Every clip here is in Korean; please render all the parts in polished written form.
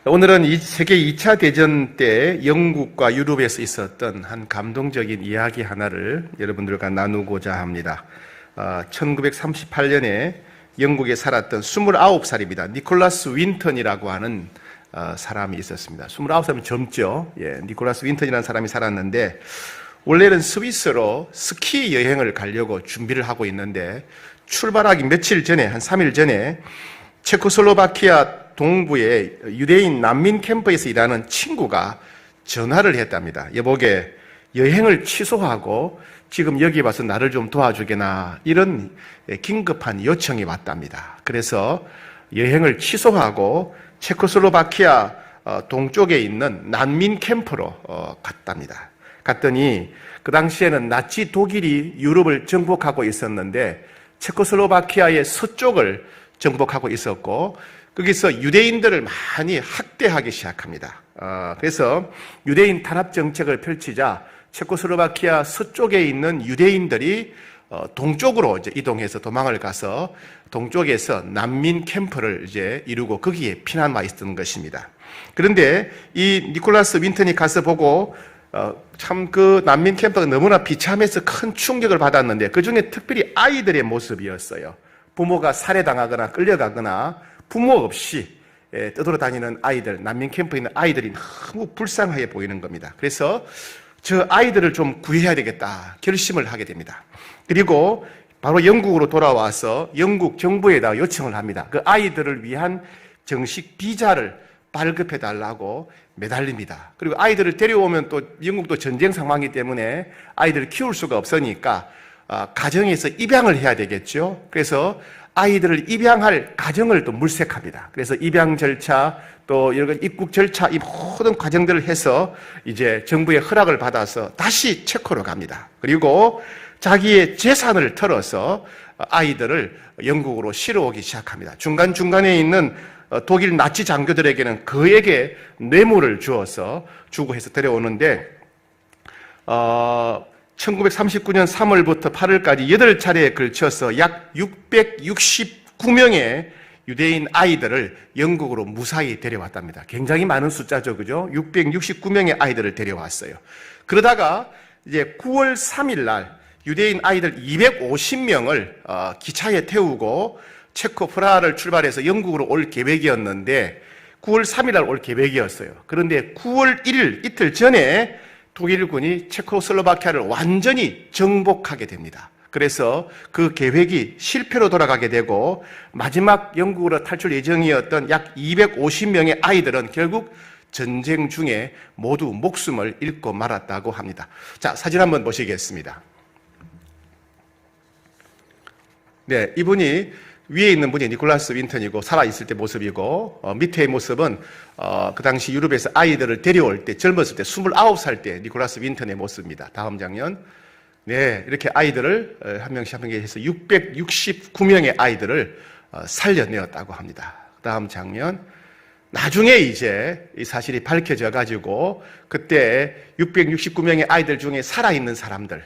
오늘은 세계 2차 대전 때 영국과 유럽에서 있었던 한 감동적인 이야기 하나를 여러분들과 나누고자 합니다. 1938년에 영국에 살았던 29살입니다. 니콜라스 윈턴이라고 하는 사람이 있었습니다. 29살이면 젊죠. 니콜라스 윈턴이라는 사람이 살았는데, 원래는 스위스로 스키 여행을 가려고 준비를 하고 있는데, 출발하기 며칠 전에, 한 3일 전에 체코슬로바키아 동부의 유대인 난민 캠프에서 일하는 친구가 전화를 했답니다. 여보게, 여행을 취소하고 지금 여기 와서 나를 좀 도와주게나, 이런 긴급한 요청이 왔답니다. 그래서 여행을 취소하고 체코슬로바키아 동쪽에 있는 난민 캠프로 갔답니다. 갔더니 그 당시에는 나치 독일이 유럽을 정복하고 있었는데 체코슬로바키아의 서쪽을 정복하고 있었고, 거기서 유대인들을 많이 학대하기 시작합니다. 그래서 유대인 탄압 정책을 펼치자 체코슬로바키아 서쪽에 있는 유대인들이 동쪽으로 이제 이동해서 도망을 가서 동쪽에서 난민 캠프를 이제 이루고 거기에 피난 와 있었던 것입니다. 그런데 이 니콜라스 윈턴이 가서 보고 참 그 난민 캠프가 너무나 비참해서 큰 충격을 받았는데, 그 중에 특별히 아이들의 모습이었어요. 부모가 살해당하거나 끌려가거나 부모 없이 떠돌아다니는 아이들, 난민 캠프에 있는 아이들이 너무 불쌍해 보이는 겁니다. 그래서 저 아이들을 좀 구해야 되겠다 결심을 하게 됩니다. 그리고 바로 영국으로 돌아와서 영국 정부에다 요청을 합니다. 그 아이들을 위한 정식 비자를 발급해 달라고 매달립니다. 그리고 아이들을 데려오면 또 영국도 전쟁 상황이기 때문에 아이들을 키울 수가 없으니까 가정에서 입양을 해야 되겠죠. 그래서 아이들을 입양할 가정을 또 물색합니다. 그래서 입양 절차, 또 여러 가지 입국 절차, 이 모든 과정들을 해서 이제 정부의 허락을 받아서 다시 체코로 갑니다. 그리고 자기의 재산을 털어서 아이들을 영국으로 실어오기 시작합니다. 중간중간에 있는 독일 나치 장교들에게는 그에게 뇌물을 주고 해서 데려오는데, 1939년 3월부터 8월까지 8차례에 걸쳐서 약 669명의 유대인 아이들을 영국으로 무사히 데려왔답니다. 굉장히 많은 숫자죠, 그죠? 669명의 아이들을 데려왔어요. 그러다가 이제 9월 3일 날 유대인 아이들 250명을 기차에 태우고 체코 프라하를 출발해서 영국으로 올 계획이었는데, 9월 3일 날 올 계획이었어요. 그런데 9월 1일 이틀 전에 독일군이 체코슬로바키아를 완전히 정복하게 됩니다. 그래서 그 계획이 실패로 돌아가게 되고, 마지막 영국으로 탈출 예정이었던 약 250명의 아이들은 결국 전쟁 중에 모두 목숨을 잃고 말았다고 합니다. 자, 사진 한번 보시겠습니다. 네, 이분이 위에 있는 분이 니콜라스 윈턴이고 살아있을 때 모습이고, 밑에의 모습은 그 당시 유럽에서 아이들을 데려올 때, 젊었을 때 29살 때 니콜라스 윈턴의 모습입니다. 다음 장면. 네, 이렇게 아이들을 한 명씩 한 명씩 해서 669명의 아이들을 살려내었다고 합니다. 다음 장면. 나중에 이제 이 사실이 밝혀져 가지고 그때 669명의 아이들 중에 살아있는 사람들과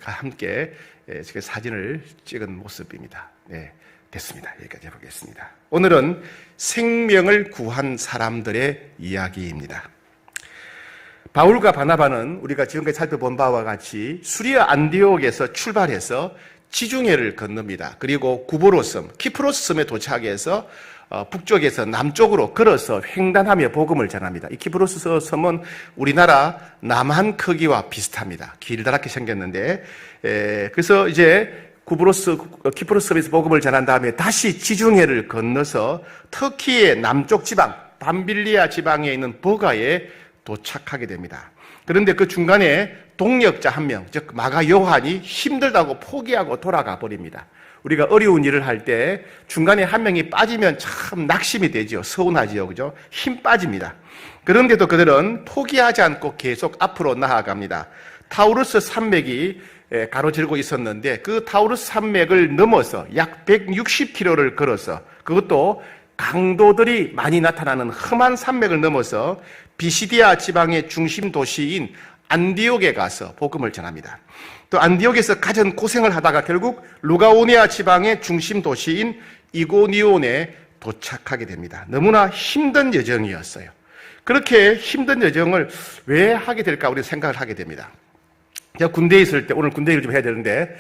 함께 사진을 찍은 모습입니다. 네, 됐습니다. 여기까지 해보겠습니다. 오늘은 생명을 구한 사람들의 이야기입니다. 바울과 바나바는 우리가 지금까지 살펴본 바와 같이 수리아 안디옥에서 출발해서 지중해를 건넙니다. 그리고 구보로섬, 키프로스 섬에 도착해서 북쪽에서 남쪽으로 걸어서 횡단하며 복음을 전합니다. 이 키프로스 섬은 우리나라 남한 크기와 비슷합니다. 길다랗게 생겼는데, 그래서 이제 키프로스 섬에서 복음을 전한 다음에 다시 지중해를 건너서 터키의 남쪽 지방, 밤빌리아 지방에 있는 버가에 도착하게 됩니다. 그런데 그 중간에 동역자 한 명, 즉 마가 요한이 힘들다고 포기하고 돌아가 버립니다. 우리가 어려운 일을 할 때 중간에 한 명이 빠지면 참 낙심이 되죠. 서운하지요, 그죠? 힘 빠집니다. 그런데도 그들은 포기하지 않고 계속 앞으로 나아갑니다. 타우루스 산맥이 가로지르고 있었는데, 그 타우루스 산맥을 넘어서 약 160km를 걸어서, 그것도 강도들이 많이 나타나는 험한 산맥을 넘어서 비시디아 지방의 중심 도시인 안디옥에 가서 복음을 전합니다. 또 안디옥에서 가진 고생을 하다가 결국 루가오니아 지방의 중심 도시인 이고니온에 도착하게 됩니다. 너무나 힘든 여정이었어요. 그렇게 힘든 여정을 왜 하게 될까 우리 생각을 하게 됩니다. 제가 군대에 있을 때, 오늘 군대 얘기를 좀 해야 되는데,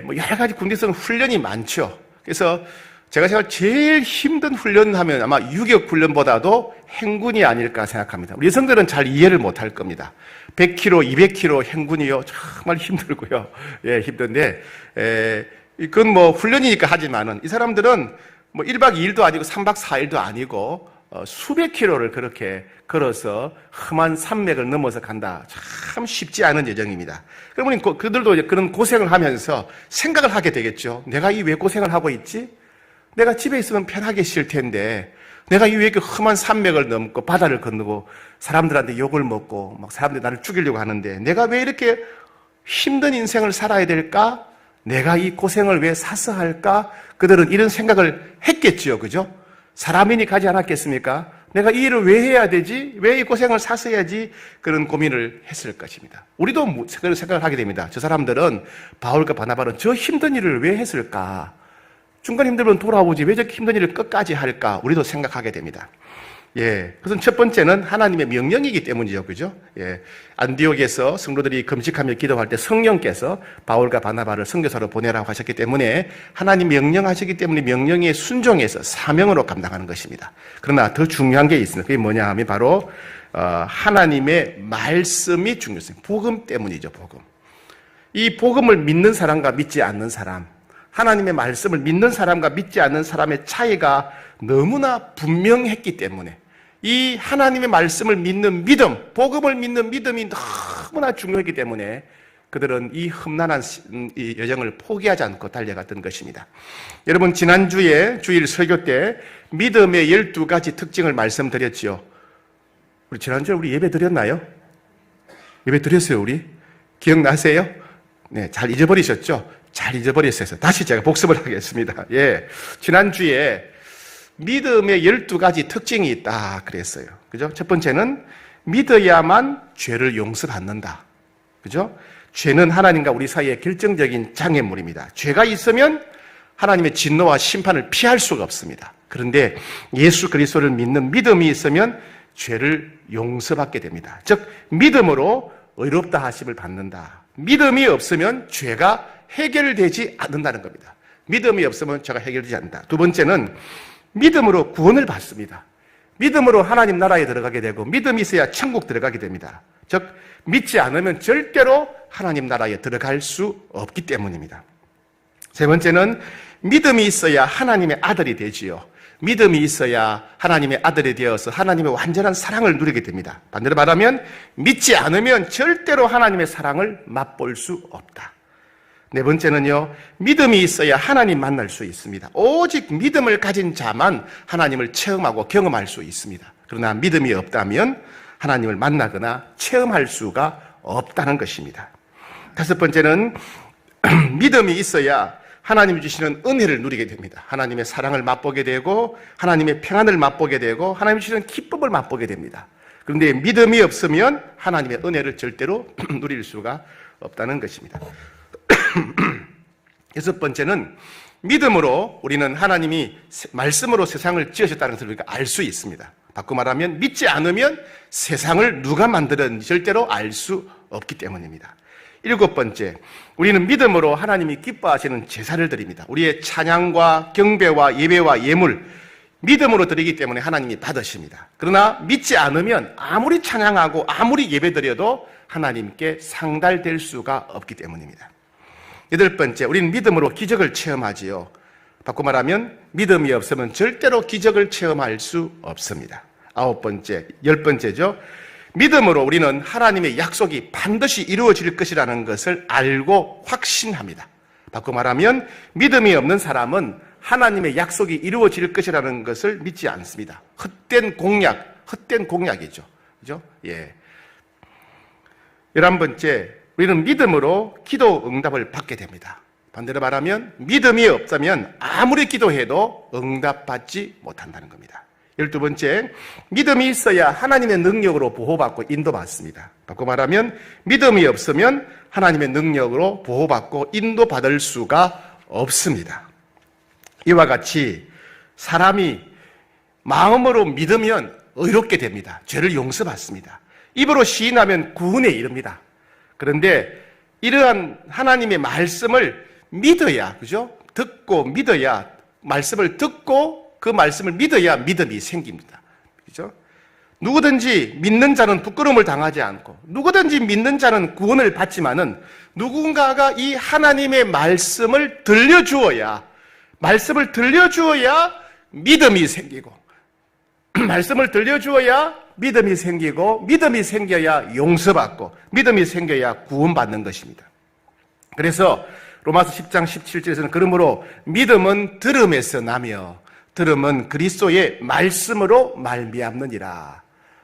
뭐 여러 가지 군대에서는 훈련이 많죠. 그래서 제가 제일 힘든 훈련 하면 아마 유격 훈련보다도 행군이 아닐까 생각합니다. 우리 여성들은 잘 이해를 못할 겁니다. 100km, 200km 행군이요. 정말 힘들고요. 힘든데, 그건 뭐 훈련이니까 하지만은 이 사람들은 뭐 1박 2일도 아니고 3박 4일도 아니고 수백 킬로를 그렇게 걸어서 험한 산맥을 넘어서 간다. 참 쉽지 않은 여정입니다. 그러면 그들도 그런 고생을 하면서 생각을 하게 되겠죠. 내가 왜 고생을 하고 있지? 내가 집에 있으면 편하게 쉴 텐데 내가 왜 이렇게 험한 산맥을 넘고 바다를 건너고 사람들한테 욕을 먹고 막 사람들이 나를 죽이려고 하는데 내가 왜 이렇게 힘든 인생을 살아야 될까? 내가 이 고생을 왜 사서 할까? 그들은 이런 생각을 했겠지요. 그죠? 사람이니 가지 않았겠습니까? 내가 이 일을 왜 해야 되지? 왜 이 고생을 사서 해야지? 그런 고민을 했을 것입니다. 우리도 그런 생각을 하게 됩니다. 저 사람들은 바울과 바나바는 저 힘든 일을 왜 했을까? 중간 힘들면 돌아오지 왜 저렇게 힘든 일을 끝까지 할까? 우리도 생각하게 됩니다. 그것은 첫 번째는 하나님의 명령이기 때문이죠. 그죠? 안디옥에서 성도들이 금식하며 기도할 때 성령께서 바울과 바나바를 선교사로 보내라고 하셨기 때문에 하나님 명령하셨기 때문에 명령에 순종해서 사명으로 감당하는 것입니다. 그러나 더 중요한 게 있습니다. 그게 뭐냐 하면 바로 하나님의 말씀이 중요했습니다. 복음 때문이죠. 복음. 이 복음을 믿는 사람과 믿지 않는 사람, 하나님의 말씀을 믿는 사람과 믿지 않는 사람의 차이가 너무나 분명했기 때문에 이 하나님의 말씀을 믿는 믿음, 복음을 믿는 믿음이 너무나 중요했기 때문에 그들은 이 험난한 이 여정을 포기하지 않고 달려갔던 것입니다. 여러분 지난주에 주일 설교 때 믿음의 12가지 특징을 말씀드렸지요. 우리 지난주에 우리 예배 드렸나요? 예배 드렸어요 우리? 기억나세요? 네, 잘 잊어버리셨죠? 잘 잊어버렸어요. 다시 제가 복습을 하겠습니다. 지난주에 믿음의 12가지 특징이 있다 그랬어요. 그죠? 첫 번째는 믿어야만 죄를 용서받는다. 그죠? 죄는 하나님과 우리 사이의 결정적인 장애물입니다. 죄가 있으면 하나님의 진노와 심판을 피할 수가 없습니다. 그런데 예수 그리스도를 믿는 믿음이 있으면 죄를 용서받게 됩니다. 즉 믿음으로 의롭다 하심을 받는다. 믿음이 없으면 죄가 해결되지 않는다는 겁니다. 믿음이 없으면 죄가 해결되지 않는다. 두 번째는 믿음으로 구원을 받습니다. 믿음으로 하나님 나라에 들어가게 되고 믿음이 있어야 천국 들어가게 됩니다. 즉 믿지 않으면 절대로 하나님 나라에 들어갈 수 없기 때문입니다. 세 번째는 믿음이 있어야 하나님의 아들이 되지요. 믿음이 있어야 하나님의 아들이 되어서 하나님의 완전한 사랑을 누리게 됩니다. 반대로 말하면 믿지 않으면 절대로 하나님의 사랑을 맛볼 수 없다. 네 번째는요, 믿음이 있어야 하나님 만날 수 있습니다. 오직 믿음을 가진 자만 하나님을 체험하고 경험할 수 있습니다. 그러나 믿음이 없다면 하나님을 만나거나 체험할 수가 없다는 것입니다. 다섯 번째는 믿음이 있어야 하나님이 주시는 은혜를 누리게 됩니다. 하나님의 사랑을 맛보게 되고 하나님의 평안을 맛보게 되고 하나님이 주시는 기쁨을 맛보게 됩니다. 그런데 믿음이 없으면 하나님의 은혜를 절대로 누릴 수가 없다는 것입니다. 여섯 번째는 믿음으로 우리는 하나님이 말씀으로 세상을 지으셨다는 것을 우리가 알 수 있습니다. 바꿔 말하면 믿지 않으면 세상을 누가 만들었는지 절대로 알 수 없기 때문입니다. 일곱 번째, 우리는 믿음으로 하나님이 기뻐하시는 제사를 드립니다. 우리의 찬양과 경배와 예배와 예물, 믿음으로 드리기 때문에 하나님이 받으십니다. 그러나 믿지 않으면 아무리 찬양하고 아무리 예배드려도 하나님께 상달될 수가 없기 때문입니다. 여덟 번째, 우리는 믿음으로 기적을 체험하지요. 바꿔 말하면 믿음이 없으면 절대로 기적을 체험할 수 없습니다. 아홉 번째, 열 번째죠. 믿음으로 우리는 하나님의 약속이 반드시 이루어질 것이라는 것을 알고 확신합니다. 바꿔 말하면 믿음이 없는 사람은 하나님의 약속이 이루어질 것이라는 것을 믿지 않습니다. 헛된 공약이죠. 그죠? 11번째, 우리는 믿음으로 기도 응답을 받게 됩니다. 반대로 말하면 믿음이 없다면 아무리 기도해도 응답받지 못한다는 겁니다. 12번째, 믿음이 있어야 하나님의 능력으로 보호받고 인도받습니다. 바꿔 말하면 믿음이 없으면 하나님의 능력으로 보호받고 인도받을 수가 없습니다. 이와 같이 사람이 마음으로 믿으면 의롭게 됩니다. 죄를 용서받습니다. 입으로 시인하면 구원에 이릅니다. 그런데 이러한 하나님의 말씀을 믿어야, 그죠? 듣고 믿어야, 말씀을 듣고 그 말씀을 믿어야 믿음이 생깁니다. 그죠? 누구든지 믿는 자는 부끄러움을 당하지 않고, 누구든지 믿는 자는 구원을 받지만은 누군가가 이 하나님의 말씀을 들려주어야 믿음이 생기고, 말씀을 들려주어야 믿음이 생기고, 믿음이 생겨야 용서받고, 믿음이 생겨야 구원받는 것입니다. 그래서 로마서 10장 17절에서는 그러므로 믿음은 들음에서 나며 들음은 그리스도의 말씀으로 말미암느니라.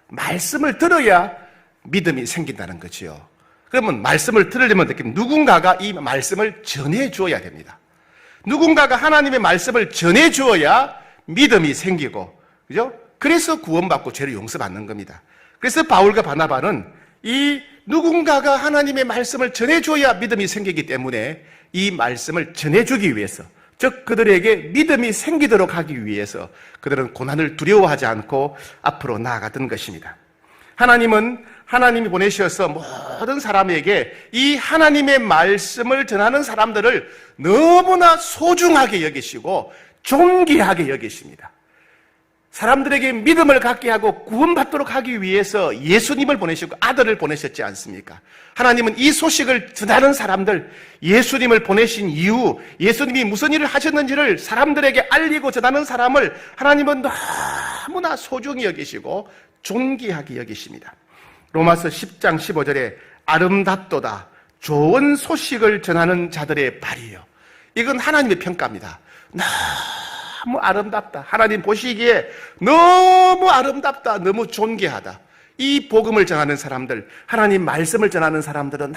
말씀을 들어야 믿음이 생긴다는 거지요. 그러면 말씀을 들으려면 누군가가 이 말씀을 전해 주어야 됩니다. 누군가가 하나님의 말씀을 전해 주어야 믿음이 생기고, 그죠? 그래서 구원받고 죄를 용서받는 겁니다. 그래서 바울과 바나바는 이 누군가가 하나님의 말씀을 전해 주어야 믿음이 생기기 때문에 이 말씀을 전해 주기 위해서, 즉 그들에게 믿음이 생기도록 하기 위해서 그들은 고난을 두려워하지 않고 앞으로 나아갔던 것입니다. 하나님이 보내셔서 모든 사람에게 이 하나님의 말씀을 전하는 사람들을 너무나 소중하게 여기시고 존귀하게 여기십니다. 사람들에게 믿음을 갖게 하고 구원받도록 하기 위해서 예수님을 보내시고 아들을 보내셨지 않습니까? 하나님은 이 소식을 전하는 사람들, 예수님을 보내신 이후 예수님이 무슨 일을 하셨는지를 사람들에게 알리고 전하는 사람을 하나님은 너무나 소중히 여기시고 존귀하게 여기십니다. 로마서 10장 15절에 아름답도다, 좋은 소식을 전하는 자들의 발이요. 이건 하나님의 평가입니다. 너무 아름답다. 하나님 보시기에 너무 아름답다. 너무 존귀하다. 이 복음을 전하는 사람들, 하나님 말씀을 전하는 사람들은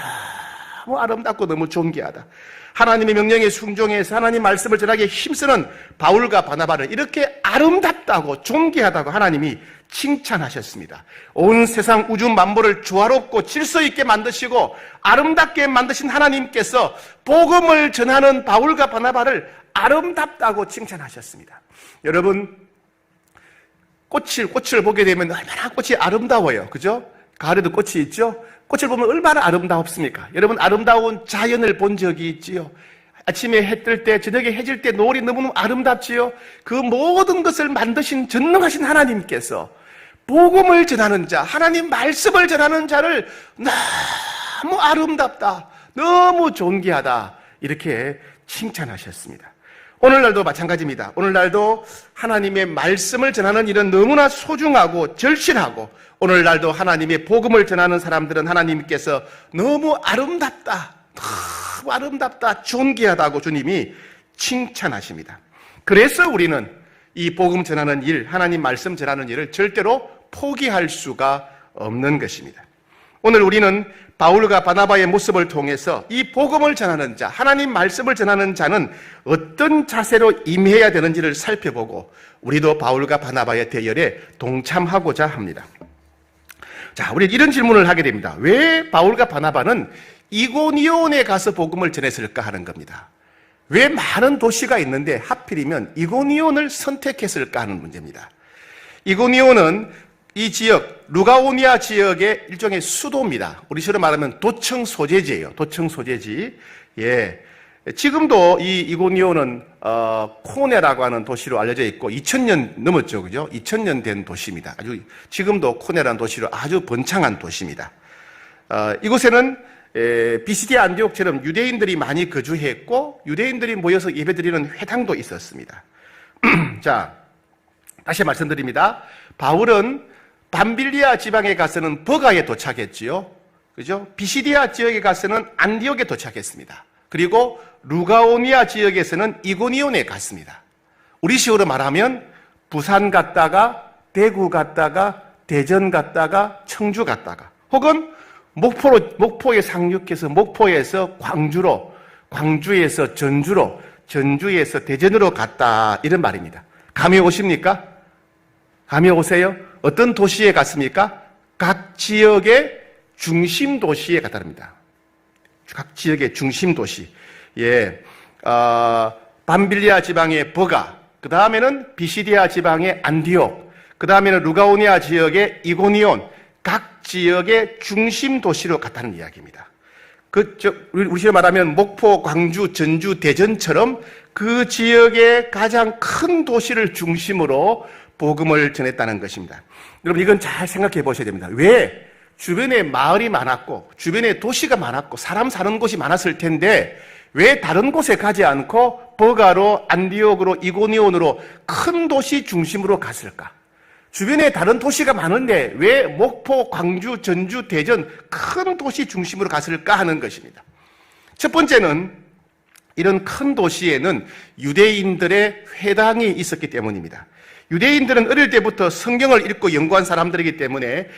너무 아름답고 너무 존귀하다. 하나님의 명령에 순종해서 하나님 말씀을 전하기에 힘쓰는 바울과 바나바를 이렇게 아름답다고 존귀하다고 하나님이 칭찬하셨습니다. 온 세상 우주 만물을 조화롭고 질서 있게 만드시고 아름답게 만드신 하나님께서 복음을 전하는 바울과 바나바를 아름답다고 칭찬하셨습니다. 여러분, 꽃을 보게 되면 얼마나 꽃이 아름다워요. 그죠? 가을에도 꽃이 있죠? 꽃을 보면 얼마나 아름답습니까? 여러분, 아름다운 자연을 본 적이 있지요? 아침에 해 뜰 때, 저녁에 해질 때 노을이 너무너무 아름답지요? 그 모든 것을 만드신 전능하신 하나님께서 복음을 전하는 자, 하나님 말씀을 전하는 자를 너무 아름답다, 너무 존귀하다, 이렇게 칭찬하셨습니다. 오늘날도 마찬가지입니다. 오늘날도 하나님의 말씀을 전하는 일은 너무나 소중하고 절실하고, 오늘날도 하나님의 복음을 전하는 사람들은 하나님께서 너무 아름답다, 너무 아름답다, 존귀하다고 주님이 칭찬하십니다. 그래서 우리는 이 복음 전하는 일, 하나님 말씀 전하는 일을 절대로 포기할 수가 없는 것입니다. 오늘 우리는 바울과 바나바의 모습을 통해서 이 복음을 전하는 자, 하나님 말씀을 전하는 자는 어떤 자세로 임해야 되는지를 살펴보고 우리도 바울과 바나바의 대열에 동참하고자 합니다. 자, 우리 이런 질문을 하게 됩니다. 왜 바울과 바나바는 이고니온에 가서 복음을 전했을까 하는 겁니다. 왜 많은 도시가 있는데 하필이면 이고니온을 선택했을까 하는 문제입니다. 이고니온은 이 지역, 루가오니아 지역의 일종의 수도입니다. 우리처럼 말하면 도청 소재지예요. 도청 소재지. 예. 지금도 이 이고니온은 코네라고 하는 도시로 알려져 있고 2000년 넘었죠, 그죠? 2000년 된 도시입니다. 아주 지금도 코네라는 도시로 아주 번창한 도시입니다. 이곳에는 비시디아 안디옥처럼 유대인들이 많이 거주했고 유대인들이 모여서 예배드리는 회당도 있었습니다. 자, 다시 말씀드립니다. 바울은 밤빌리아 지방에 가서는 버가에 도착했지요. 그죠? 비시디아 지역에 가서는 안디옥에 도착했습니다. 그리고 루가오니아 지역에서는 이고니온에 갔습니다. 우리식으로 말하면 부산 갔다가 대구 갔다가 대전 갔다가 청주 갔다가 혹은 목포에 상륙해서 목포에서 광주로, 광주에서 전주로, 전주에서 대전으로 갔다, 이런 말입니다. 감이 오십니까? 감이 오세요? 어떤 도시에 갔습니까? 각 지역의 중심 도시에 갔답니다. 각 지역의 중심 도시. 예, 밤빌리아 지방의 버가, 그 다음에는 비시디아 지방의 안디옥, 그 다음에는 루가오니아 지역의 이고니온, 각 지역의 중심 도시로 갔다는 이야기입니다. 우리로 말하면 목포, 광주, 전주, 대전처럼 그 지역의 가장 큰 도시를 중심으로 복음을 전했다는 것입니다. 여러분, 이건 잘 생각해 보셔야 됩니다. 왜? 주변에 마을이 많았고, 주변에 도시가 많았고, 사람 사는 곳이 많았을 텐데, 왜 다른 곳에 가지 않고 버가로, 안디옥으로, 이고니온으로 큰 도시 중심으로 갔을까? 주변에 다른 도시가 많은데 왜 목포, 광주, 전주, 대전 큰 도시 중심으로 갔을까 하는 것입니다. 첫 번째는 이런 큰 도시에는 유대인들의 회당이 있었기 때문입니다. 유대인들은 어릴 때부터 성경을 읽고 연구한 사람들이기 때문에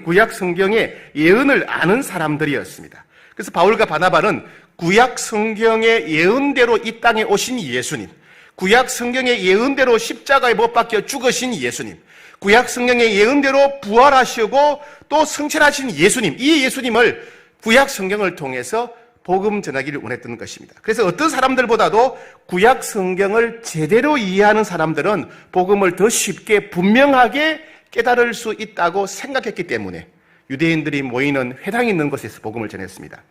구약 성경의 예언을 아는 사람들이었습니다. 그래서 바울과 바나바는 구약 성경의 예언대로 이 땅에 오신 예수님, 구약 성경의 예언대로 십자가에 못 박혀 죽으신 예수님, 구약 성경의 예언대로 부활하시고 또 성천하신 예수님, 이 예수님을 구약 성경을 통해서 복음 전하기를 원했던 것입니다. 그래서 어떤 사람들보다도 구약 성경을 제대로 이해하는 사람들은 복음을 더 쉽게 분명하게 깨달을 수 있다고 생각했기 때문에 유대인들이 모이는 회당이 있는 곳에서 복음을 전했습니다.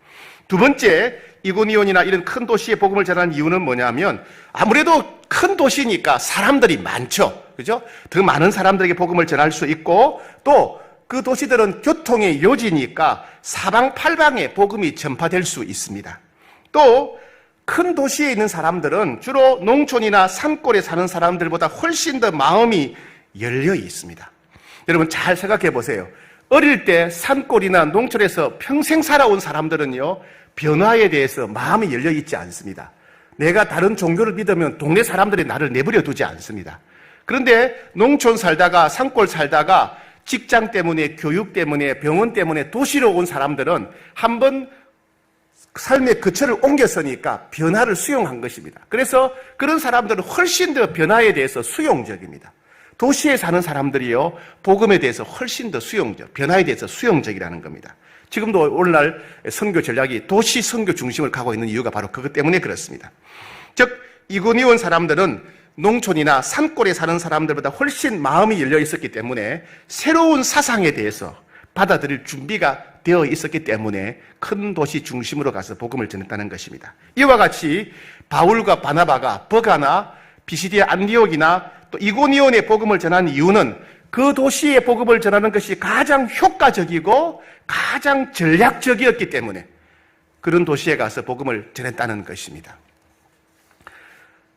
두 번째, 이고니온이나 이런 큰 도시에 복음을 전하는 이유는 뭐냐면 아무래도 큰 도시니까 사람들이 많죠. 그죠? 더 많은 사람들에게 복음을 전할 수 있고 또 그 도시들은 교통의 요지니까 사방팔방에 복음이 전파될 수 있습니다. 또 큰 도시에 있는 사람들은 주로 농촌이나 산골에 사는 사람들보다 훨씬 더 마음이 열려 있습니다. 여러분 잘 생각해 보세요. 어릴 때 산골이나 농촌에서 평생 살아온 사람들은요, 변화에 대해서 마음이 열려 있지 않습니다. 내가 다른 종교를 믿으면 동네 사람들이 나를 내버려 두지 않습니다. 그런데 농촌 살다가 산골 살다가 직장 때문에, 교육 때문에, 병원 때문에 도시로 온 사람들은 한번 삶의 거처를 옮겼으니까 변화를 수용한 것입니다. 그래서 그런 사람들은 훨씬 더 변화에 대해서 수용적입니다. 도시에 사는 사람들이요, 복음에 대해서 훨씬 더 변화에 대해서 수용적이라는 겁니다. 지금도 오늘날 선교 전략이 도시 선교 중심을 가고 있는 이유가 바로 그것 때문에 그렇습니다. 즉, 이고니온 사람들은 농촌이나 산골에 사는 사람들보다 훨씬 마음이 열려 있었기 때문에 새로운 사상에 대해서 받아들일 준비가 되어 있었기 때문에 큰 도시 중심으로 가서 복음을 전했다는 것입니다. 이와 같이 바울과 바나바가 버가나 비시디아 안디옥이나 또 이고니온의 복음을 전한 이유는 그 도시의 복음을 전하는 것이 가장 효과적이고 가장 전략적이었기 때문에 그런 도시에 가서 복음을 전했다는 것입니다.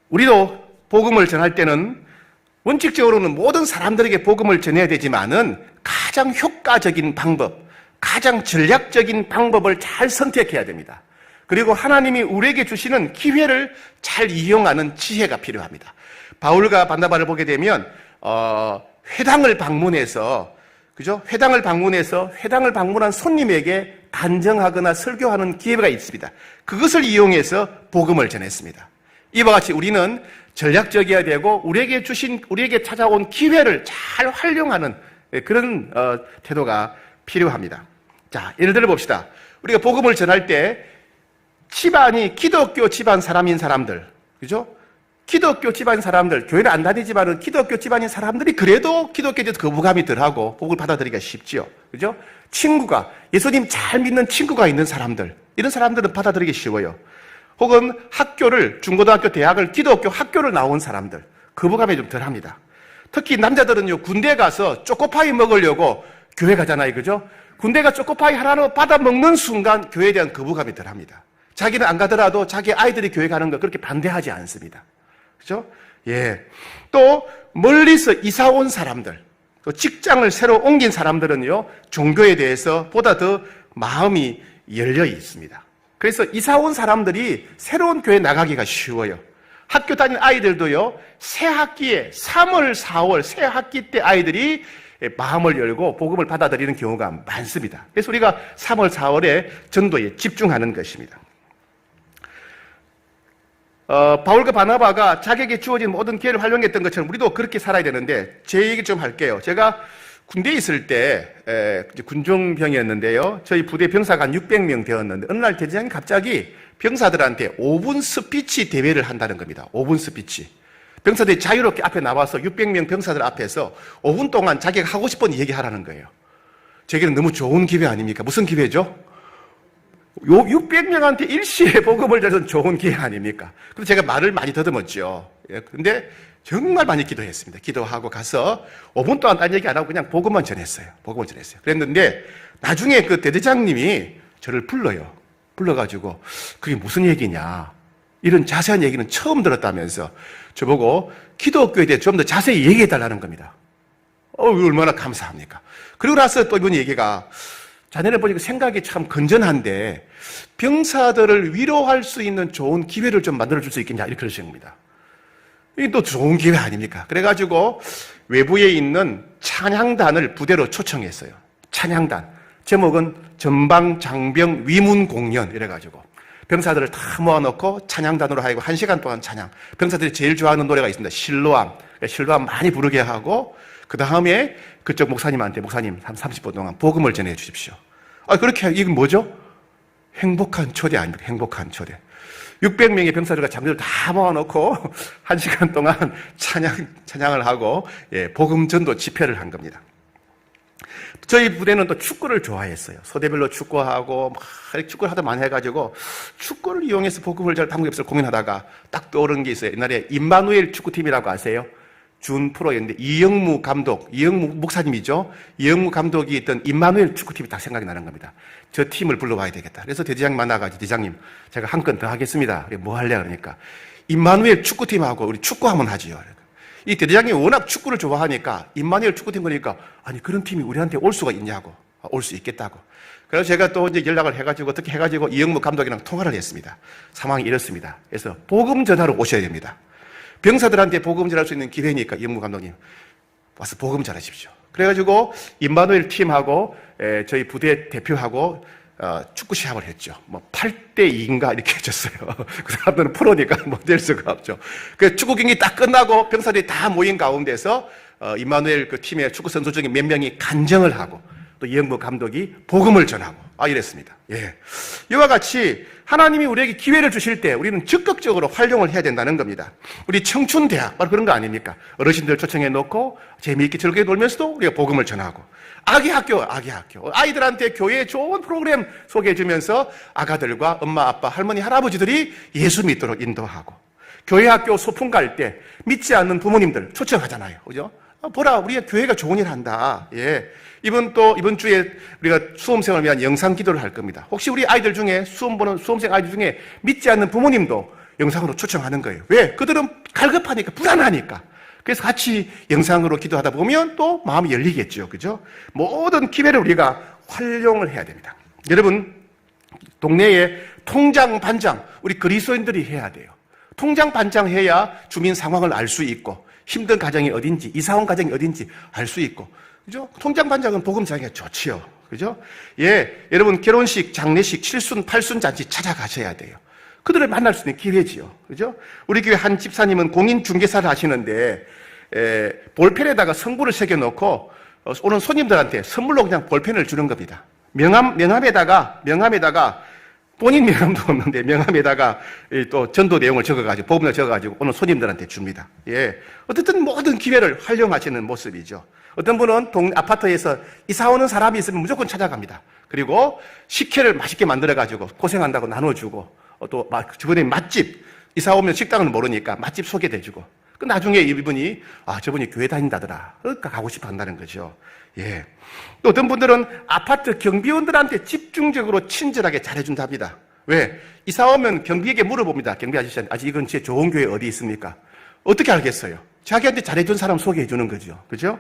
우리도 복음을 전할 때는 원칙적으로는 모든 사람들에게 복음을 전해야 되지만은 가장 효과적인 방법, 가장 전략적인 방법을 잘 선택해야 됩니다. 그리고 하나님이 우리에게 주시는 기회를 잘 이용하는 지혜가 필요합니다. 바울과 바나바를 보게 되면 회당을 방문해서, 그죠? 회당을 방문한 손님에게 간증하거나 설교하는 기회가 있습니다. 그것을 이용해서 복음을 전했습니다. 이와 같이 우리는 전략적이어야 되고 우리에게 찾아온 기회를 잘 활용하는 그런 태도가 필요합니다. 자, 예를 들어 봅시다. 우리가 복음을 전할 때 집안이 기독교 집안 사람인 사람들, 그죠? 기독교 집안 사람들, 교회를 안 다니지만은 기독교 집안인 사람들이 그래도 기독교에 대해서 거부감이 덜하고 복음을 받아들이기가 쉽지요. 그죠? 친구가, 예수님 잘 믿는 친구가 있는 사람들, 이런 사람들은 받아들이기 쉬워요. 혹은 학교를, 중고등학교, 대학을, 기독교 학교를 나온 사람들, 거부감이 좀 덜합니다. 특히 남자들은요, 군대 가서 초코파이 먹으려고 교회 가잖아요. 그죠? 군대가 초코파이 하나로 받아 먹는 순간 교회에 대한 거부감이 덜합니다. 자기는 안 가더라도 자기 아이들이 교회 가는 거 그렇게 반대하지 않습니다. 그죠? 예. 또, 멀리서 이사 온 사람들, 또 직장을 새로 옮긴 사람들은요, 종교에 대해서 보다 더 마음이 열려 있습니다. 그래서 이사 온 사람들이 새로운 교회 나가기가 쉬워요. 학교 다니는 아이들도요, 새 학기에 3월, 4월 새 학기 때 아이들이 마음을 열고 복음을 받아들이는 경우가 많습니다. 그래서 우리가 3월, 4월에 전도에 집중하는 것입니다. 바울과 바나바가 자기에게 주어진 모든 기회를 활용했던 것처럼 우리도 그렇게 살아야 되는데 제 얘기 좀 할게요. 제가 군대에 있을 때 군종병이었는데요. 저희 부대 병사가 한 600명 되었는데 어느 날 대장이 갑자기 병사들한테 5분 스피치 대회를 한다는 겁니다. 5분 스피치. 병사들이 자유롭게 앞에 나와서 600명 병사들 앞에서 5분 동안 자기가 하고 싶은 얘기하라는 거예요. 제게는 너무 좋은 기회 아닙니까? 무슨 기회죠? 요 600명한테 일시에 복음을 전해서 좋은 기회 아닙니까? 그래서 제가 말을 많이 더듬었죠. 근데 정말 많이 기도했습니다. 기도하고 가서 5분 동안 딴 얘기 안 하고 그냥 복음만 전했어요. 복음을 전했어요. 그랬는데 나중에 그 대대장님이 저를 불러가지고 그게 무슨 얘기냐. 이런 자세한 얘기는 처음 들었다면서 저보고 기독교에 대해 좀 더 자세히 얘기해 달라는 겁니다. 얼마나 감사합니까? 그리고 나서 또 이번 얘기가 자네를 보니까 생각이 참 건전한데 병사들을 위로할 수 있는 좋은 기회를 좀 만들어줄 수 있겠냐 이렇게 그러신 겁니다. 이게 또 좋은 기회 아닙니까? 그래가지고 외부에 있는 찬양단을 부대로 초청했어요. 찬양단. 제목은 전방장병 위문공연 이래가지고 병사들을 다 모아놓고 찬양단으로 하고 1시간 동안 찬양. 병사들이 제일 좋아하는 노래가 있습니다. 실로암. 실로암 많이 부르게 하고 그 다음에 그쪽 목사님한테 목사님 한 30분 동안 복음을 전해 주십시오. 그렇게 이건 뭐죠? 행복한 초대 아닙니까? 행복한 초대. 600명의 병사들과 장교들 다 모아놓고 1시간 동안 찬양을 하고 복음 전도 집회를 한 겁니다. 저희 부대는 또 축구를 좋아했어요. 소대별로 축구하고 막 축구를 하다 많이 해가지고 축구를 이용해서 복음을 잘 한국에서 고민하다가 딱 떠오른 게 있어요. 옛날에 임마누엘 축구팀이라고 아세요? 준 프로였는데 이영무 목사님이죠. 이영무 감독이 있던 임마누엘 축구팀이 딱 생각이 나는 겁니다. 저 팀을 불러와야 되겠다. 그래서 대대장 만나가지고 대장님 제가 한 건 더 하겠습니다. 뭐 할래? 그러니까 임마누엘 축구팀하고 우리 축구 한번 하지요. 이 대대장이 워낙 축구를 좋아하니까 임마누엘 축구팀 보니까 아니 그런 팀이 우리한테 올 수가 있냐고. 올 수 있겠다고. 그래서 제가 또 이제 연락을 해가지고 어떻게 해가지고 이영무 감독이랑 통화를 했습니다. 상황이 이렇습니다. 그래서 복음 전하러 오셔야 됩니다. 병사들한테 복음 전할 수 있는 기회니까 이영무 감독님 와서 복음 전하십시오. 그래가지고 임마누엘 팀하고 저희 부대 대표하고 축구 시합을 했죠. 8대2인가 이렇게 해줬어요. 그 사람들은 프로니까 될 수가 없죠. 그 축구 경기 딱 끝나고 병사들이 다 모인 가운데서 임마누엘 그 팀의 축구 선수 중에 몇 명이 간증을 하고 또 이영무 감독이 복음을 전하고 이랬습니다. 이와 같이 하나님이 우리에게 기회를 주실 때 우리는 적극적으로 활용을 해야 된다는 겁니다. 우리 청춘대학 바로 그런 거 아닙니까? 어르신들 초청해 놓고 재미있게 즐겁게 놀면서도 우리가 복음을 전하고 아기학교 아이들한테 교회의 좋은 프로그램 소개해 주면서 아가들과 엄마 아빠 할머니 할아버지들이 예수 믿도록 인도하고 교회 학교 소풍 갈 때 믿지 않는 부모님들 초청하잖아요. 그죠? 보라 우리가 교회가 좋은 일 한다. 이번 주에 우리가 수험생을 위한 영상 기도를 할 겁니다. 혹시 우리 아이들 중에 수험 보는 수험생 아이들 중에 믿지 않는 부모님도 영상으로 초청하는 거예요. 왜? 그들은 갈급하니까 불안하니까. 그래서 같이 영상으로 기도하다 보면 또 마음이 열리겠죠. 그죠? 모든 기회를 우리가 활용을 해야 됩니다. 여러분, 동네에 통장 반장 우리 그리스도인들이 해야 돼요. 통장 반장 해야 주민 상황을 알 수 있고 힘든 가정이 어딘지 이사 온 가정이 어딘지 알 수 있고 그죠? 통장 반장은 복음 전하기가 좋지요. 그죠? 여러분 결혼식, 장례식, 칠순, 팔순 잔치 찾아가셔야 돼요. 그들을 만날 수 있는 기회지요. 그죠? 우리 교회 한 집사님은 공인중개사를 하시는데 볼펜에다가 성부를 새겨놓고 오는 손님들한테 선물로 그냥 볼펜을 주는 겁니다. 명함에다가 본인 명함도 없는데 명함에다가 또 전도 내용을 적어가지고 복음을 적어가지고 오늘 손님들한테 줍니다. 어쨌든 모든 기회를 활용하시는 모습이죠. 어떤 분은 아파트에서 이사 오는 사람이 있으면 무조건 찾아갑니다. 그리고 식혜를 맛있게 만들어가지고 고생한다고 나눠주고 또 저번에 맛집 이사 오면 식당을 모르니까 맛집 소개해주고 그 나중에 이분이 저분이 교회 다닌다더라. 그러니까 가고 싶어 한다는 거죠. 또 어떤 분들은 아파트 경비원들한테 집중적으로 친절하게 잘해준답니다. 왜? 이사 오면 경비에게 물어봅니다. 경비 아저씨한테 이건 제 좋은 교회 어디 있습니까? 어떻게 알겠어요? 자기한테 잘해준 사람 소개해 주는 거죠. 그죠?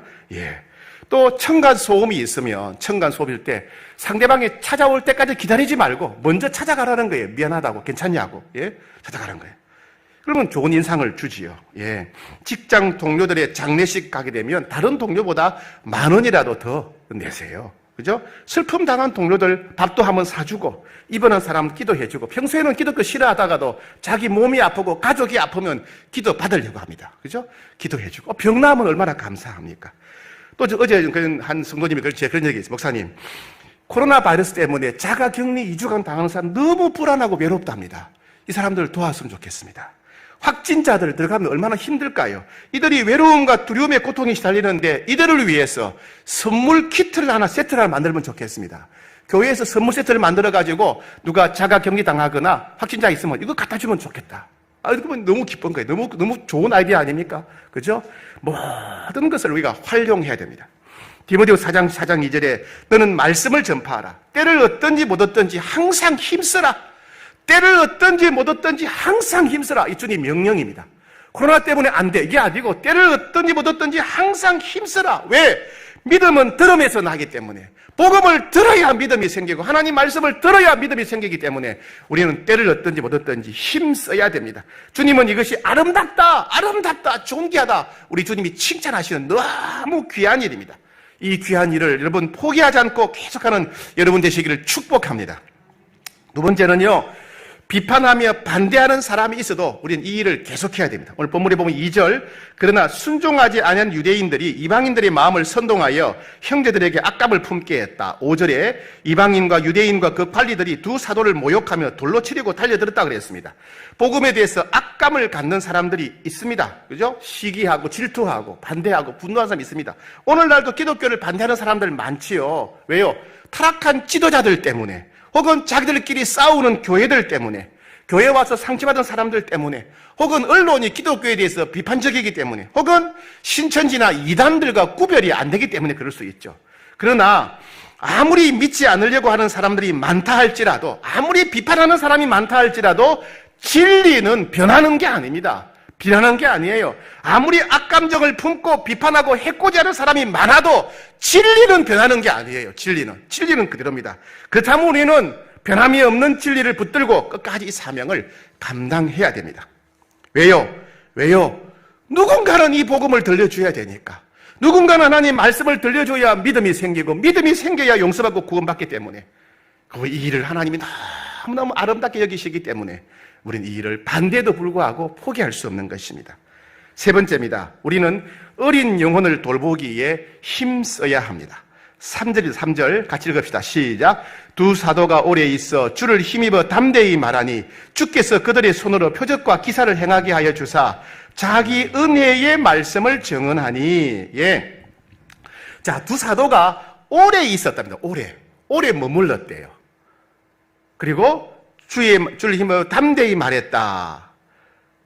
또 층간소음이 있으면 층간소음일 때 상대방이 찾아올 때까지 기다리지 말고 먼저 찾아가라는 거예요. 미안하다고 괜찮냐고 찾아가는 거예요. 그러면 좋은 인상을 주지요. 직장 동료들의 장례식 가게 되면 다른 동료보다 10,000원이라도 더 내세요. 그죠? 슬픔 당한 동료들 밥도 한번 사주고 입원한 사람 기도해주고 평소에는 기독교 싫어하다가도 자기 몸이 아프고 가족이 아프면 기도 받으려고 합니다. 그죠? 기도해주고 병 나으면 얼마나 감사합니까? 또 어제 한 성도님이 그런 얘기 있어요. 목사님, 코로나 바이러스 때문에 자가격리 2주간 당하는 사람 너무 불안하고 외롭답니다. 이 사람들을 도왔으면 좋겠습니다. 확진자들 들어가면 얼마나 힘들까요? 이들이 외로움과 두려움의 고통에 시달리는데 이들을 위해서 선물 키트를 하나, 세트를 하나 만들면 좋겠습니다. 교회에서 선물 세트를 만들어가지고 누가 자가격리 당하거나 확진자 있으면 이거 갖다 주면 좋겠다. 그러면 너무 기쁜 거예요. 너무 좋은 아이디어 아닙니까? 그죠? 모든 것을 우리가 활용해야 됩니다. 디모데후서 4장 2절에 너는 말씀을 전파하라. 때를 얻든지 못 얻든지 항상 힘쓰라. 때를 얻든지 못 얻든지 항상 힘쓰라. 이 주님 명령입니다. 코로나 때문에 안 돼. 이게 아니고 때를 얻든지 못 얻든지 항상 힘쓰라. 왜? 믿음은 들음에서 나기 때문에, 복음을 들어야 믿음이 생기고 하나님 말씀을 들어야 믿음이 생기기 때문에 우리는 때를 얻든지 못 얻든지 힘써야 됩니다. 주님은 이것이 아름답다, 존귀하다, 우리 주님이 칭찬하시는 너무 귀한 일입니다. 이 귀한 일을 여러분 포기하지 않고 계속하는 여러분 되시기를 축복합니다. 두 번째는요, 비판하며 반대하는 사람이 있어도 우리는 이 일을 계속해야 됩니다. 오늘 본문에 보면 2절, 그러나 순종하지 아니한 유대인들이 이방인들의 마음을 선동하여 형제들에게 악감을 품게 했다. 5절에 이방인과 유대인과 그 관리들이 두 사도를 모욕하며 돌로 치려고 달려들었다 그랬습니다. 복음에 대해서 악감을 갖는 사람들이 있습니다. 그죠? 시기하고 질투하고 반대하고 분노하는 사람이 있습니다. 오늘날도 기독교를 반대하는 사람들 많지요. 왜요? 타락한 지도자들 때문에, 혹은 자기들끼리 싸우는 교회들 때문에, 교회 와서 상처받은 사람들 때문에, 혹은 언론이 기독교에 대해서 비판적이기 때문에, 혹은 신천지나 이단들과 구별이 안 되기 때문에 그럴 수 있죠. 그러나 아무리 믿지 않으려고 하는 사람들이 많다 할지라도, 아무리 비판하는 사람이 많다 할지라도 진리는 변하는 게 아닙니다. 비난한 게 아니에요. 아무리 악감정을 품고 비판하고 해코지 하는 사람이 많아도 진리는 변하는 게 아니에요. 진리는 그대로입니다. 그렇다면 우리는 변함이 없는 진리를 붙들고 끝까지 이 사명을 감당해야 됩니다. 왜요? 누군가는 이 복음을 들려줘야 되니까. 누군가는 하나님 말씀을 들려줘야 믿음이 생기고, 믿음이 생겨야 용서받고 구원받기 때문에, 이 일을 하나님이 너무너무 아름답게 여기시기 때문에 우리는 이 일을 반대에도 불구하고 포기할 수 없는 것입니다. 세 번째입니다. 우리는 어린 영혼을 돌보기에 힘써야 합니다. 3절 같이 읽읍시다. 시작. 두 사도가 오래 있어 주를 힘입어 담대히 말하니 주께서 그들의 손으로 표적과 기사를 행하게 하여 주사 자기 은혜의 말씀을 증언하니. 예. 자, 두 사도가 오래 있었답니다. 오래 머물렀대요. 그리고 주를 힘으로 담대히 말했다.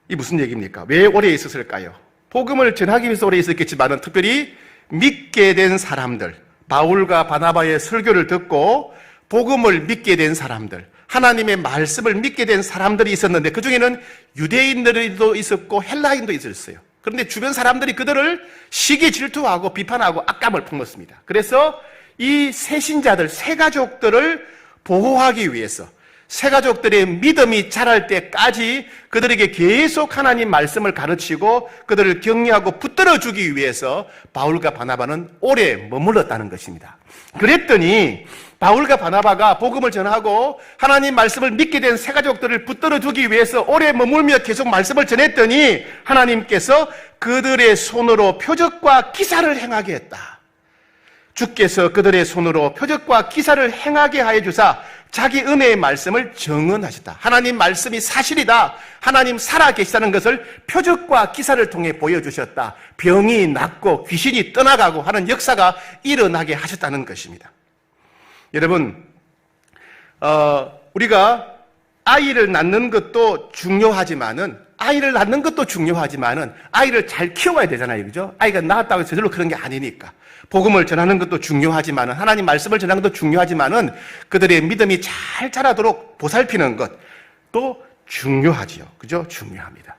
이 무슨 얘기입니까? 왜 오래 있었을까요? 복음을 전하기 위해서 오래 있었겠지만 특별히 믿게 된 사람들, 바울과 바나바의 설교를 듣고 복음을 믿게 된 사람들, 하나님의 말씀을 믿게 된 사람들이 있었는데 그 중에는 유대인들도 있었고 헬라인도 있었어요. 그런데 주변 사람들이 그들을 시기 질투하고 비판하고 악감을 품었습니다. 그래서 이 새 신자들, 새 가족들을 보호하기 위해서, 새 가족들의 믿음이 자랄 때까지 그들에게 계속 하나님 말씀을 가르치고 그들을 격려하고 붙들어주기 위해서 바울과 바나바는 오래 머물렀다는 것입니다. 그랬더니 바울과 바나바가 복음을 전하고 하나님 말씀을 믿게 된 새 가족들을 붙들어주기 위해서 오래 머물며 계속 말씀을 전했더니 하나님께서 그들의 손으로 표적과 기사를 행하게 했다. 주께서 그들의 손으로 표적과 기사를 행하게 하여 주사 자기 은혜의 말씀을 증언하셨다. 하나님 말씀이 사실이다. 하나님 살아계시다는 것을 표적과 기사를 통해 보여주셨다. 병이 낫고 귀신이 떠나가고 하는 역사가 일어나게 하셨다는 것입니다. 여러분, 우리가 아이를 낳는 것도 중요하지만은 아이를 잘 키워야 되잖아요. 그죠? 아이가 낳았다고 해서 저절로 그런 게 아니니까. 복음을 전하는 것도 중요하지만은, 하나님 말씀을 전하는 것도 중요하지만은 그들의 믿음이 잘 자라도록 보살피는 것도 중요하지요. 그죠? 중요합니다.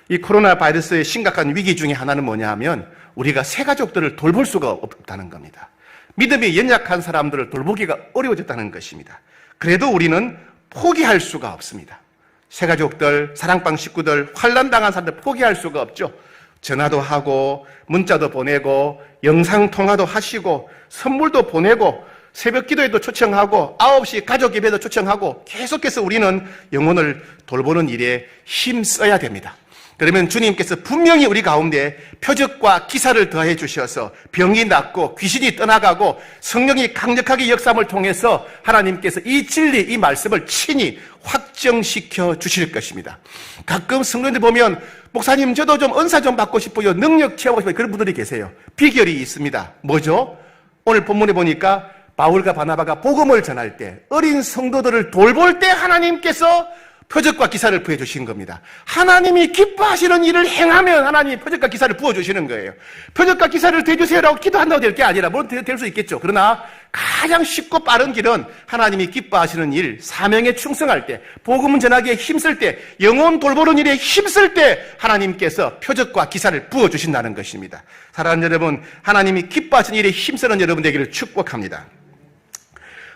이 코로나 바이러스의 심각한 위기 중에 하나는 뭐냐 하면 우리가 새 가족들을 돌볼 수가 없다는 겁니다. 믿음이 연약한 사람들을 돌보기가 어려워졌다는 것입니다. 그래도 우리는 포기할 수가 없습니다. 새 가족들, 사랑방 식구들, 환난당한 사람들 포기할 수가 없죠. 전화도 하고 문자도 보내고 영상통화도 하시고 선물도 보내고 새벽 기도에도 초청하고 9시 가족 예배도 초청하고 계속해서 우리는 영혼을 돌보는 일에 힘써야 됩니다. 그러면 주님께서 분명히 우리 가운데 표적과 기사를 더해 주셔서 병이 낫고 귀신이 떠나가고 성령이 강력하게 역사함을 통해서 하나님께서 이 진리, 이 말씀을 친히 확정시켜 주실 것입니다. 가끔 성도님들 보면 목사님 저도 좀 은사 좀 받고 싶어요. 능력 체험하고 싶어요. 그런 분들이 계세요. 비결이 있습니다. 뭐죠? 오늘 본문에 보니까 바울과 바나바가 복음을 전할 때 어린 성도들을 돌볼 때 하나님께서 표적과 기사를 부어주신 겁니다. 하나님이 기뻐하시는 일을 행하면 하나님이 표적과 기사를 부어주시는 거예요. 표적과 기사를 대주세요라고 기도한다고 될 게 아니라 물론 될 수 있겠죠. 그러나 가장 쉽고 빠른 길은 하나님이 기뻐하시는 일, 사명에 충성할 때, 복음 전하기에 힘쓸 때, 영혼 돌보는 일에 힘쓸 때 하나님께서 표적과 기사를 부어주신다는 것입니다. 사랑하는 여러분, 하나님이 기뻐하시는 일에 힘쓰는 여러분 되기를 축복합니다.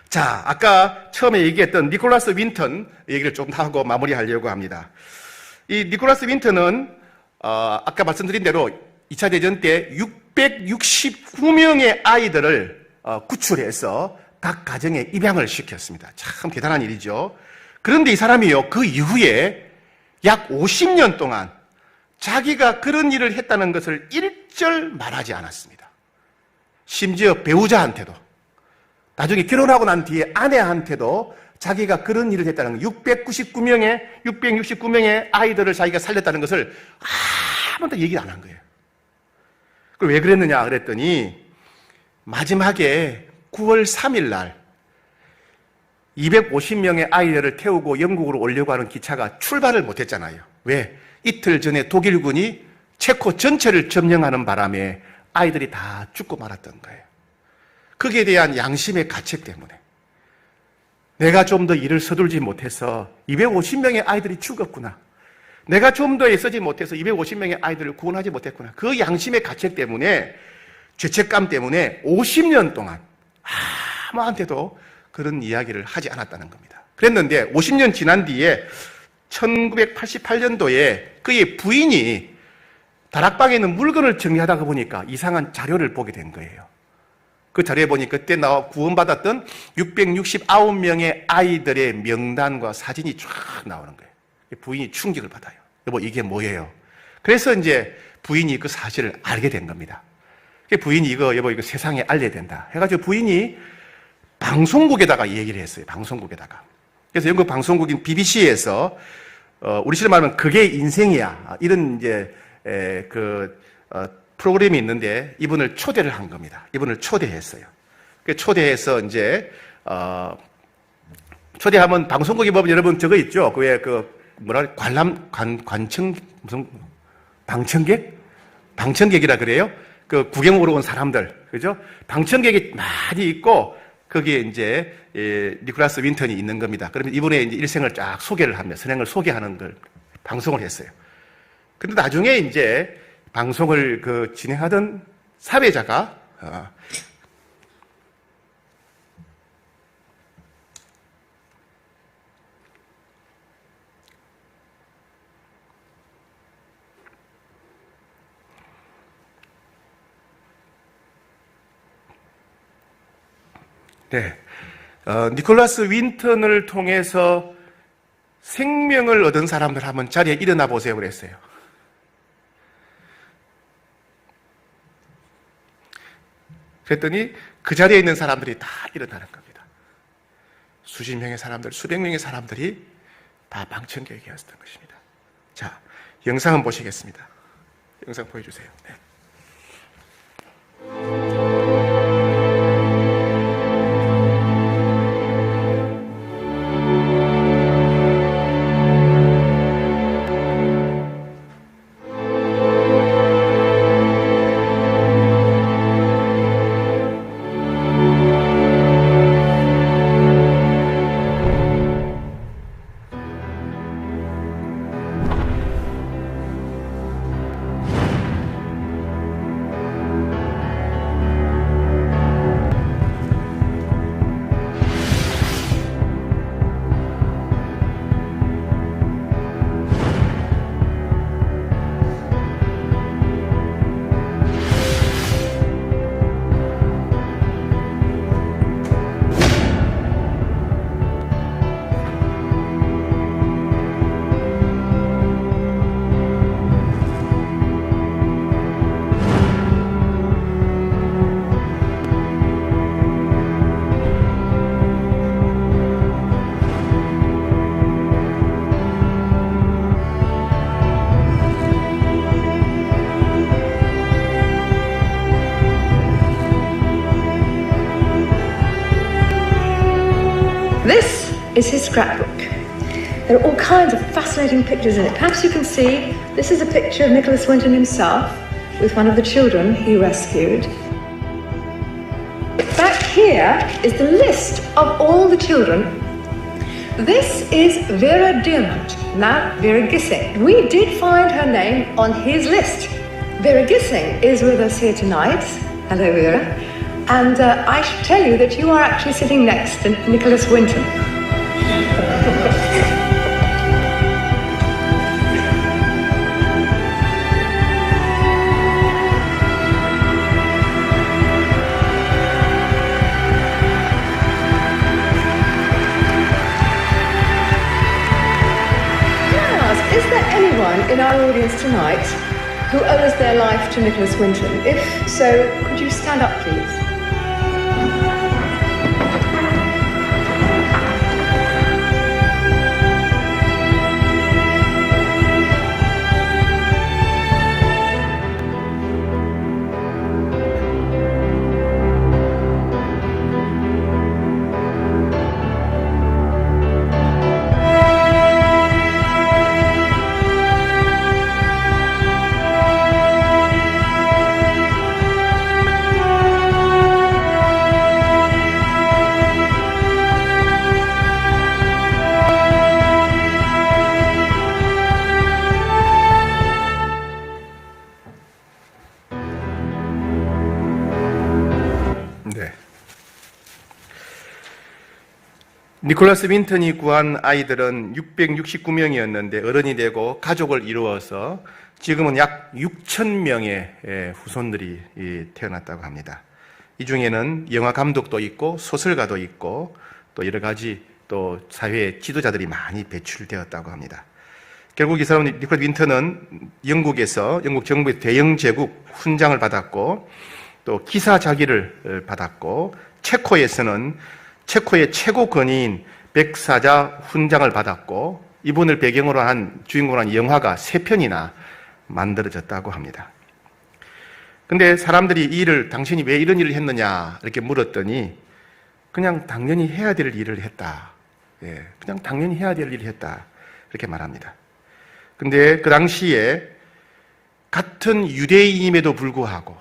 자, 아까 처음에 얘기했던 니콜라스 윈턴 얘기를 좀 하고 마무리하려고 합니다. 이 니콜라스 윈턴은 아까 말씀드린 대로 2차 대전 때 669명의 아이들을 구출해서 각 가정에 입양을 시켰습니다. 참 대단한 일이죠. 그런데 이 사람이요, 그 이후에 약 50년 동안 자기가 그런 일을 했다는 것을 일절 말하지 않았습니다. 심지어 배우자한테도, 나중에 결혼하고 난 뒤에 아내한테도 자기가 그런 일을 했다는 669명의 아이들을 자기가 살렸다는 것을 아무도 얘기를 안 한 거예요. 왜 그랬느냐 그랬더니 마지막에 9월 3일 날 250명의 아이들을 태우고 영국으로 오려고 하는 기차가 출발을 못했잖아요. 왜? 이틀 전에 독일군이 체코 전체를 점령하는 바람에 아이들이 다 죽고 말았던 거예요. 거기에 대한 양심의 가책 때문에 내가 좀 더 일을 서둘지 못해서 250명의 아이들이 죽었구나. 내가 좀 더 애쓰지 못해서 250명의 아이들을 구원하지 못했구나. 그 양심의 가책 때문에, 죄책감 때문에 50년 동안 아무한테도 그런 이야기를 하지 않았다는 겁니다. 그랬는데 50년 지난 뒤에 1988년도에 그의 부인이 다락방에 있는 물건을 정리하다가 보니까 이상한 자료를 보게 된 거예요. 그 자료에 보니 그때 구원받았던 669명의 아이들의 명단과 사진이 쫙 나오는 거예요. 부인이 충격을 받아요. 여보, 이게 뭐예요? 그래서 이제 부인이 그 사실을 알게 된 겁니다. 부인이 여보, 이거 세상에 알려야 된다 해가지고 부인이 방송국에다가 얘기를 했어요. 방송국에다가. 그래서 영국 방송국인 BBC에서 우리 식으로 말하면 그게 인생이야, 이런 이제 프로그램이 있는데 이분을 초대를 한 겁니다. 이분을 초대했어요. 초대해서 이제 초대하면 방송국에 보면 여러분 저거 있죠. 방청객이라 그래요. 그 구경으로 온 사람들, 그죠? 방청객이 많이 있고 거기에 이제 니콜라스 윈턴이 있는 겁니다. 그러면 이분의 이제 일생을 쫙 소개를 하며 선행을 소개하는 걸 방송을 했어요. 근데 나중에 이제 방송을 진행하던 사회자가 니콜라스 윈턴을 통해서 생명을 얻은 사람들 한번 자리에 일어나 보세요 그랬어요. 그랬더니 그 자리에 있는 사람들이 다 일어나는 겁니다. 수십 명의 사람들, 수백 명의 사람들이 다 방청객이었던 것입니다. 자, 영상 한번 보시겠습니다. 영상 보여주세요. 네. This is his scrapbook. There are all kinds of fascinating pictures in it. Perhaps you can see this is a picture of Nicholas Winton himself with one of the children he rescued. Back here is the list of all the children. This is Vera Diamond, now Vera Gissing. We did find her name on his list. Vera Gissing is with us here tonight. Hello, Vera. And I should tell you that you are actually sitting next to Nicholas Winton. Is there anyone in our audience tonight who owes their life to Nicholas Winton? If so, could you stand up, please? 니콜라스 윈턴이 구한 아이들은 669명이었는데 어른이 되고 가족을 이루어서 지금은 약 6,000명의 후손들이 태어났다고 합니다. 이 중에는 영화 감독도 있고 소설가도 있고 또 여러 가지 또 사회 지도자들이 많이 배출되었다고 합니다. 결국 이 사람 니콜라스 윈턴은 영국 정부의 대영 제국 훈장을 받았고 또 기사 자기를 받았고 체코에서는 체코의 최고 권위인 백사자 훈장을 받았고 이분을 배경으로 한 주인공으로 한 영화가 3편이나 만들어졌다고 합니다. 근데 사람들이 이 일을 당신이 왜 이런 일을 했느냐 이렇게 물었더니 그냥 당연히 해야 될 일을 했다. 그냥 당연히 해야 될 일을 했다. 이렇게 말합니다. 근데 그 당시에 같은 유대인임에도 불구하고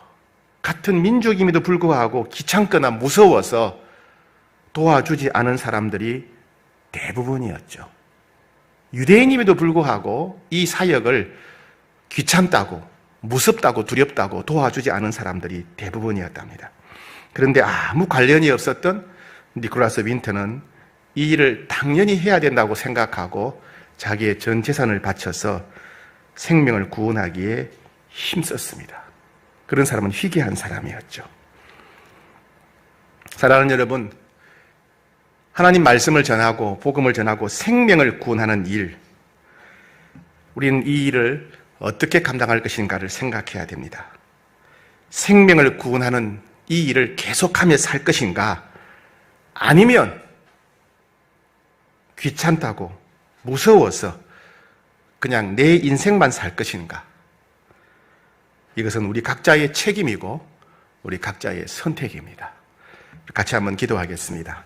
같은 민족임에도 불구하고 귀찮거나 무서워서 도와주지 않은 사람들이 대부분이었죠. 유대인임에도 불구하고 이 사역을 귀찮다고, 무섭다고, 두렵다고 도와주지 않은 사람들이 대부분이었답니다. 그런데 아무 관련이 없었던 니콜라스 윈턴은 이 일을 당연히 해야 된다고 생각하고 자기의 전 재산을 바쳐서 생명을 구원하기에 힘썼습니다. 그런 사람은 희귀한 사람이었죠. 사랑하는 여러분, 하나님 말씀을 전하고 복음을 전하고 생명을 구원하는 일, 우리는 이 일을 어떻게 감당할 것인가를 생각해야 됩니다. 생명을 구원하는 이 일을 계속하며 살 것인가, 아니면 귀찮다고 무서워서 그냥 내 인생만 살 것인가. 이것은 우리 각자의 책임이고 우리 각자의 선택입니다. 같이 한번 기도하겠습니다.